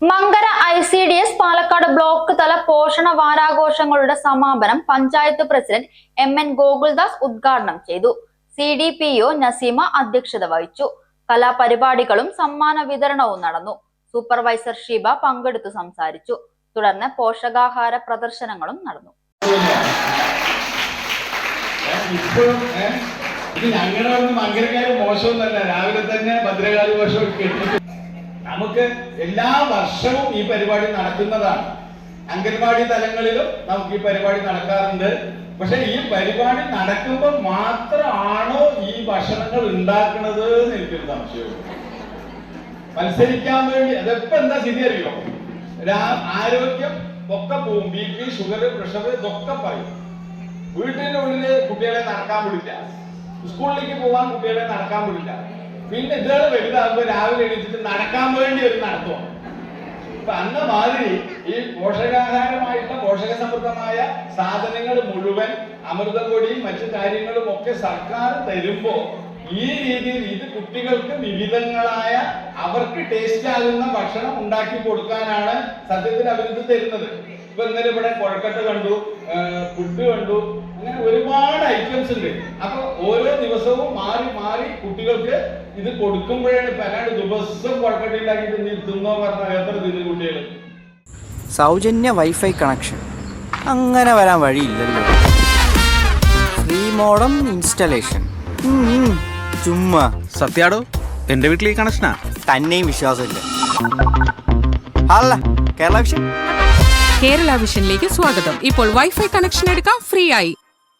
Mankara ICDS Palakkad block തല പോഷണ വാരാഘോഷങ്ങളുടെ സമാപനം പഞ്ചായത്ത് പ്രസിഡന്റ് MN ഗോകുൽദാസ് ഉദ്ഘാടനം ചെയ്തു. CDPO നസീമ അധ്യക്ഷത വഹിച്ചു. കലാപരിപാടികളും സമ്മാന വിതരണവും നടന്നു. സൂപ്പർവൈസർ ഷീബ പങ്കെടുത്തു സംസാരിച്ചു. തുടർന്ന് പോഷകാഹാര പ്രദർശനങ്ങളും നടന്നു. നമുക്ക് എല്ലാ വർഷവും ഈ പരിപാടി നടക്കുന്നതാണ്. അംഗൻവാടി തലങ്ങളിലും നമുക്ക് ഈ പരിപാടി നടക്കാറുണ്ട്. പക്ഷെ ഈ പരിപാടി നടക്കുമ്പോൾ മാത്രമാണോ ഈ ഭക്ഷണങ്ങൾ ഉണ്ടാക്കുന്നത് എന്ന് എനിക്കൊരു സംശയവും. മത്സരിക്കാൻ വേണ്ടി അതെപ്പോ എന്താ സ്ഥിതി അറിയോ? ആരോഗ്യം ഒക്കെ പോവും. BP, ഷുഗർ, പ്രഷർ ഇതൊക്കെ പറയും. വീട്ടിന്റെ ഉള്ളില് കുട്ടികളെ നടക്കാൻ വിടില്ല. സ്കൂളിലേക്ക് പോകാൻ കുട്ടികളെ നടക്കാൻ വിടില്ല. പിന്നെ ഇതുകൾ വലുതാകുമ്പോൾ രാവിലെ എണീറ്റിട്ട് നടക്കാൻ വേണ്ടി ഒരു നടത്തുവാണ്. ഇപ്പൊ അന്ന മാതിരി ഈ പോഷകാഹാരമായിട്ടുള്ള പോഷക സമൃദ്ധമായ സാധനങ്ങൾ മുഴുവൻ അമൃതപൊടിയും മറ്റു കാര്യങ്ങളും ഒക്കെ സർക്കാർ തരുമ്പോ ഈ രീതിയിൽ ഇത് കുട്ടികൾക്ക് വിവിധങ്ങളായ അവർക്ക് ടേസ്റ്റ് ആകുന്ന ഭക്ഷണം ഉണ്ടാക്കി കൊടുക്കാനാണ് സത്യത്തിൽ അവരിത് തരുന്നത്. ഇപ്പൊ ഇന്നലെ ഇവിടെ കൊഴക്കട്ട കണ്ടു, ഫുഡ് കണ്ടു, അങ്ങനെ ഒരുപാട് ഐറ്റംസ് ഉണ്ട്. അപ്പൊ ഓരോ ദിവസവും മാറി മാറി കുട്ടികൾക്ക് ഇത് കൊടുക്കുമ്പോഴാണ് പല ദിവസം കൊഴക്കട്ട ഉണ്ടാക്കിയിട്ട് തിന്നോ പറഞ്ഞ എത്ര തിന്നു കുട്ടികൾ. സൗജന്യ വൈഫൈ കണക്ഷൻ അങ്ങനെ വരാൻ വഴിയില്ലല്ലോ. ഫ്രീ മോഡം ഇൻസ്റ്റലേഷൻ ചുമ്മാ. സത്യാടോ, എന്റെ വീട്ടിൽ ഈ കണക്ഷനാ. തന്നെയും വിശ്വാസമില്ല. അല്ല കേരള വിഷൻ. കേരള വിഷനിലേക്ക് സ്വാഗതം. ഇപ്പോൾ വൈഫൈ കണക്ഷൻ എടുക്കാം ഫ്രീ ആയി.